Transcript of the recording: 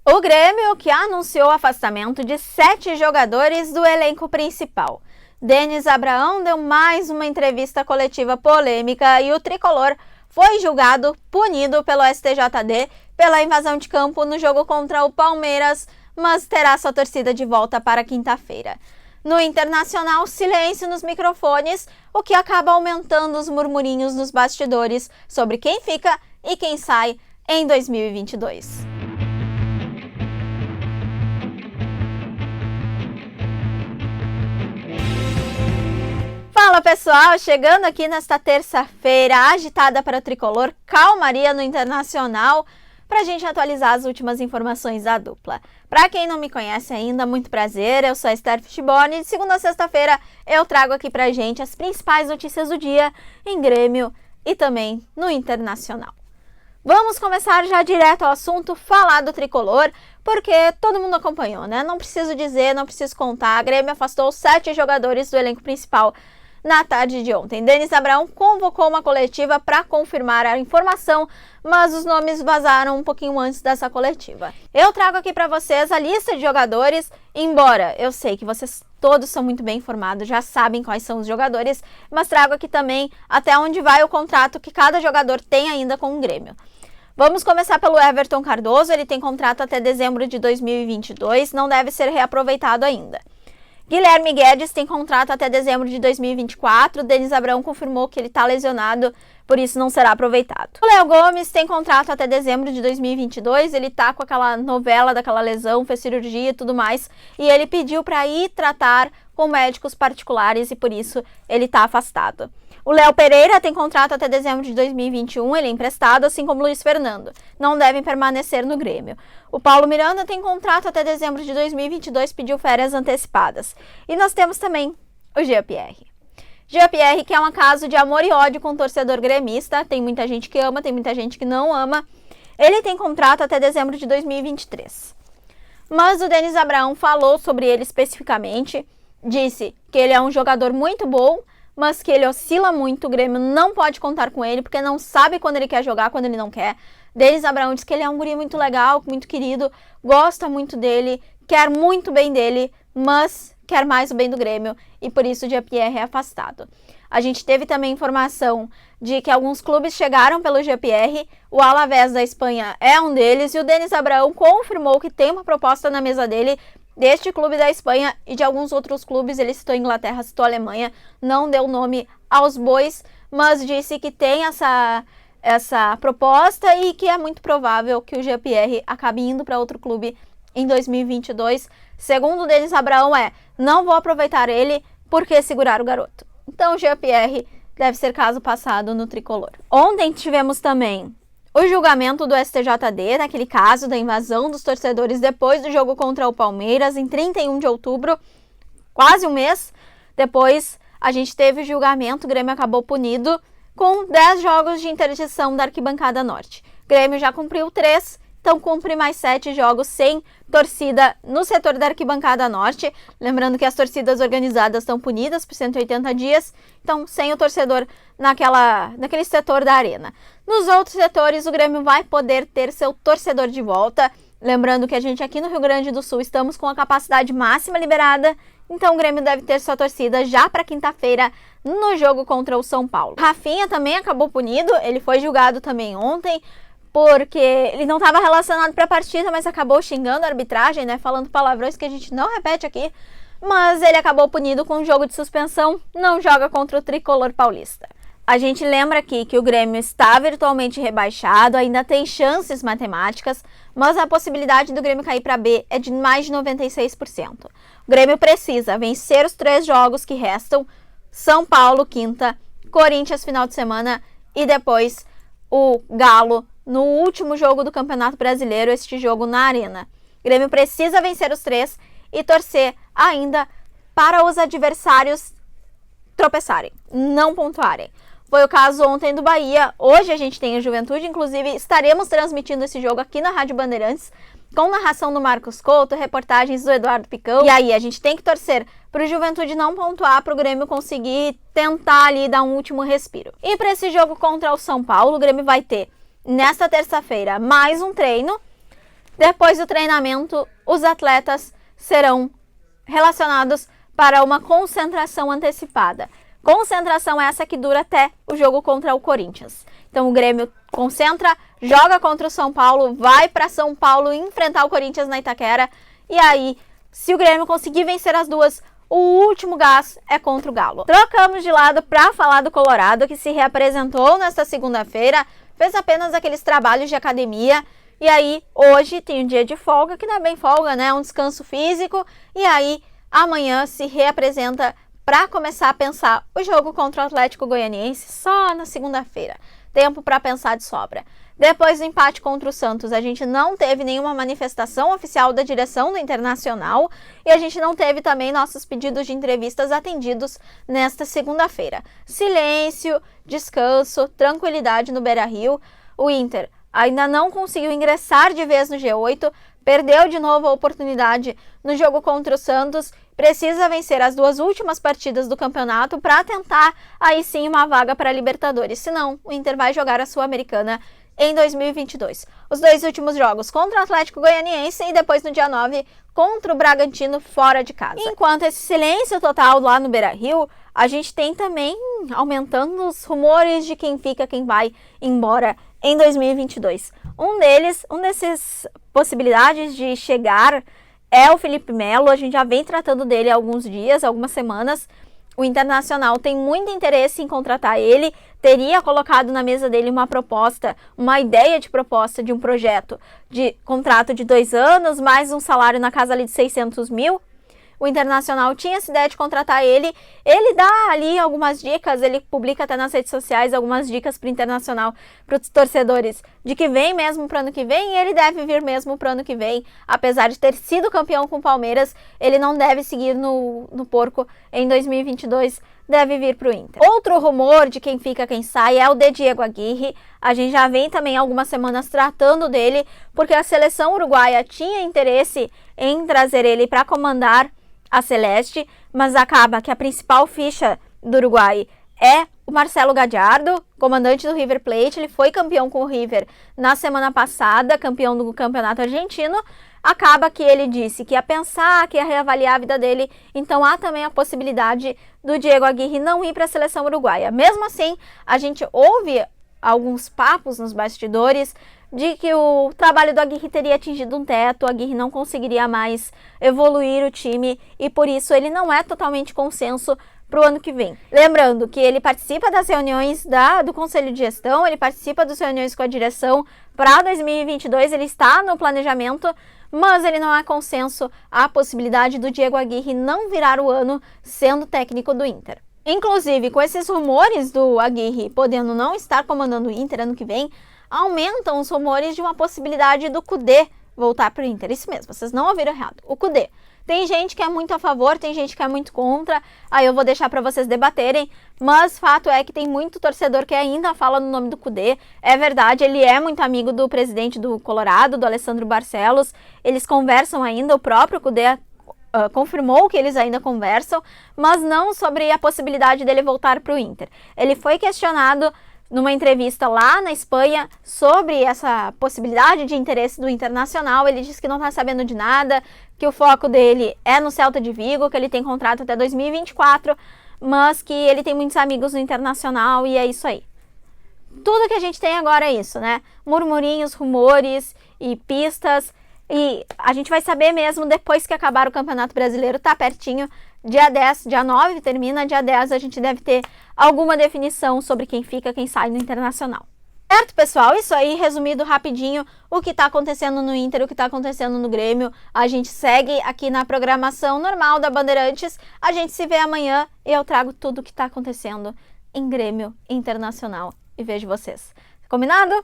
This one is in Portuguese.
O Grêmio, que anunciou o afastamento de 7 jogadores do elenco principal. Denis Abraão deu mais uma entrevista coletiva polêmica e o tricolor foi julgado, punido pelo STJD pela invasão de campo no jogo contra o Palmeiras, mas terá sua torcida de volta para quinta-feira. No Internacional, silêncio nos microfones, o que acaba aumentando os murmurinhos nos bastidores sobre quem fica e quem sai em 2022. Fala pessoal, chegando aqui nesta terça-feira agitada para o tricolor, calmaria no Internacional, para a gente atualizar as últimas informações da dupla. Para quem não me conhece ainda, muito prazer, eu sou a Esther Fishborn e de segunda a sexta-feira eu trago aqui para a gente as principais notícias do dia em Grêmio e também no Internacional. Vamos começar já direto ao assunto, falar do tricolor, porque todo mundo acompanhou, né? Não preciso dizer, não preciso contar, a Grêmio afastou 7 jogadores do elenco principal na tarde de ontem. Denis Abraão convocou uma coletiva para confirmar a informação, mas os nomes vazaram um pouquinho antes dessa coletiva. Eu trago aqui para vocês a lista de jogadores, embora eu sei que vocês todos são muito bem informados, já sabem quais são os jogadores, mas trago aqui também até onde vai o contrato que cada jogador tem ainda com o Grêmio. Vamos começar pelo Everton Cardoso, ele tem contrato até dezembro de 2022, não deve ser reaproveitado ainda. Guilherme Guedes tem contrato até dezembro de 2024, Denis Abraão confirmou que ele está lesionado, por isso não será aproveitado. O Léo Gomes tem contrato até dezembro de 2022, ele está com aquela novela daquela lesão, fez cirurgia e tudo mais, e ele pediu para ir tratar com médicos particulares e por isso ele está afastado. O Léo Pereira tem contrato até dezembro de 2021, ele é emprestado, assim como o Luiz Fernando. Não devem permanecer no Grêmio. O Paulo Miranda tem contrato até dezembro de 2022, pediu férias antecipadas. E nós temos também o Jean-Pierre. Jean-Pierre, que é um caso de amor e ódio com o torcedor gremista, tem muita gente que ama, tem muita gente que não ama. Ele tem contrato até dezembro de 2023. Mas o Denis Abraão falou sobre ele especificamente, disse que ele é um jogador muito bom, mas que ele oscila muito, o Grêmio não pode contar com ele, porque não sabe quando ele quer jogar, quando ele não quer. Denis Abraão diz que ele é um guri muito legal, muito querido, gosta muito dele, quer muito bem dele, mas quer mais o bem do Grêmio, e por isso o Jean-Pierre é afastado. A gente teve também informação de que alguns clubes chegaram pelo Jean-Pierre, o Alavés da Espanha é um deles, e o Denis Abraão confirmou que tem uma proposta na mesa dele, deste clube da Espanha e de alguns outros clubes. Ele citou Inglaterra, citou Alemanha, não deu nome aos bois, mas disse que tem essa proposta e que é muito provável que o Jean-Pierre acabe indo para outro clube em 2022. Segundo o Denis Abraão não vou aproveitar ele porque segurar o garoto. Então o Jean-Pierre deve ser caso passado no tricolor. Ontem tivemos também o julgamento do STJD, naquele caso da invasão dos torcedores depois do jogo contra o Palmeiras, em 31 de outubro, quase um mês depois, a gente teve o julgamento, o Grêmio acabou punido com 10 jogos de interdição da arquibancada norte. O Grêmio já cumpriu 3, então cumpre mais 7 jogos sem torcida no setor da arquibancada norte. Lembrando que as torcidas organizadas estão punidas por 180 dias, então sem o torcedor naquele setor da arena. Nos outros setores, o Grêmio vai poder ter seu torcedor de volta. Lembrando que a gente aqui no Rio Grande do Sul estamos com a capacidade máxima liberada, então o Grêmio deve ter sua torcida já para quinta-feira no jogo contra o São Paulo. Rafinha também acabou punido, ele foi julgado também ontem, porque ele não estava relacionado para a partida, mas acabou xingando a arbitragem, né, falando palavrões que a gente não repete aqui, mas ele acabou punido com um jogo de suspensão, não joga contra o tricolor paulista. A gente lembra aqui que o Grêmio está virtualmente rebaixado, ainda tem chances matemáticas, mas a possibilidade do Grêmio cair para B é de mais de 96%. O Grêmio precisa vencer os 3 jogos que restam, São Paulo, quinta, Corinthians, final de semana, e depois o Galo, no último jogo do Campeonato Brasileiro, este jogo na Arena. O Grêmio precisa vencer os 3 e torcer ainda para os adversários tropeçarem, não pontuarem. Foi o caso ontem do Bahia, hoje a gente tem a Juventude, inclusive estaremos transmitindo esse jogo aqui na Rádio Bandeirantes, com narração do Marcos Couto, reportagens do Eduardo Picão. E aí a gente tem que torcer para o Juventude não pontuar, para o Grêmio conseguir tentar ali dar um último respiro. E para esse jogo contra o São Paulo, o Grêmio vai ter nesta terça-feira mais um treino, Depois do treinamento, os atletas serão relacionados para uma concentração antecipada. Concentração essa que dura até o jogo contra o Corinthians. Então o Grêmio concentra, joga contra o São Paulo, vai para São Paulo enfrentar o Corinthians na Itaquera. E aí, se o Grêmio conseguir vencer as duas, o último gás é contra o Galo. Trocamos de lado para falar do Colorado, que se reapresentou nesta segunda-feira, fez apenas aqueles trabalhos de academia. E aí, hoje tem um dia de folga, que não é bem folga, né? É um descanso físico. E aí, amanhã se reapresenta para começar a pensar o jogo contra o Atlético Goianiense só na segunda-feira. Tempo para pensar de sobra. Depois do empate contra o Santos, a gente não teve nenhuma manifestação oficial da direção do Internacional e a gente não teve também nossos pedidos de entrevistas atendidos nesta segunda-feira. Silêncio, descanso, tranquilidade no Beira-Rio. O Inter ainda não conseguiu ingressar de vez no G8, perdeu de novo a oportunidade no jogo contra o Santos, precisa vencer as duas últimas partidas do campeonato para tentar aí sim uma vaga para a Libertadores, senão o Inter vai jogar a Sul-Americana em 2022. Os dois últimos jogos contra o Atlético Goianiense e depois no dia 9 contra o Bragantino fora de casa. Enquanto esse silêncio total lá no Beira-Rio, a gente tem também aumentando os rumores de quem fica, quem vai embora em 2022. Um desses possibilidades de chegar é o Felipe Melo. A gente já vem tratando dele há alguns dias, algumas semanas. O Internacional tem muito interesse em contratar ele, teria colocado na mesa dele uma proposta, uma ideia de proposta de um projeto de contrato de 2 anos, mais um salário na casa ali de 600 mil. O Internacional tinha essa ideia de contratar ele, ele dá ali algumas dicas, ele publica até nas redes sociais algumas dicas para o Internacional, para os torcedores, de que vem mesmo para o ano que vem, e ele deve vir mesmo para o ano que vem, apesar de ter sido campeão com o Palmeiras, ele não deve seguir no porco em 2022, deve vir para o Inter. Outro rumor de quem fica, quem sai é o de Diego Aguirre. A gente já vem também algumas semanas tratando dele, porque a seleção uruguaia tinha interesse em trazer ele para comandar a Celeste, mas acaba que a principal ficha do Uruguai é o Marcelo Gallardo, comandante do River Plate. Ele foi campeão com o River na semana passada, campeão do campeonato argentino. Acaba que ele disse que ia pensar, que ia reavaliar a vida dele, então há também a possibilidade do Diego Aguirre não ir para a seleção uruguaia. Mesmo assim, a gente ouve alguns papos nos bastidores de que o trabalho do Aguirre teria atingido um teto, o Aguirre não conseguiria mais evoluir o time e por isso ele não é totalmente consenso para o ano que vem. Lembrando que ele participa das reuniões do Conselho de Gestão, ele participa das reuniões com a direção para 2022, ele está no planejamento, mas ele não há consenso a possibilidade do Diego Aguirre não virar o ano sendo técnico do Inter. Inclusive, com esses rumores do Aguirre podendo não estar comandando o Inter ano que vem, aumentam os rumores de uma possibilidade do Kudê voltar para o Inter. Isso mesmo, vocês não ouviram errado. O Kudê. Tem gente que é muito a favor, tem gente que é muito contra. Aí eu vou deixar para vocês debaterem. Mas fato é que tem muito torcedor que ainda fala no nome do Kudê. É verdade, ele é muito amigo do presidente do Colorado, do Alessandro Barcelos. Eles conversam ainda, o próprio Kudê confirmou que eles ainda conversam, mas não sobre a possibilidade dele voltar para o Inter. Ele foi questionado numa entrevista lá na Espanha sobre essa possibilidade de interesse do Internacional. Ele disse que não está sabendo de nada, que o foco dele é no Celta de Vigo, que ele tem contrato até 2024, mas que ele tem muitos amigos no Internacional e é isso aí. Tudo que a gente tem agora é isso, né? Murmurinhos, rumores e pistas. E a gente vai saber mesmo depois que acabar o Campeonato Brasileiro, tá pertinho. Dia 10, dia 9 termina, dia 10 a gente deve ter alguma definição sobre quem fica, quem sai no Internacional. Certo, pessoal? Isso aí, resumido rapidinho, o que tá acontecendo no Inter, o que tá acontecendo no Grêmio. A gente segue aqui na programação normal da Bandeirantes. A gente se vê amanhã e eu trago tudo o que tá acontecendo em Grêmio Internacional. E vejo vocês. Combinado?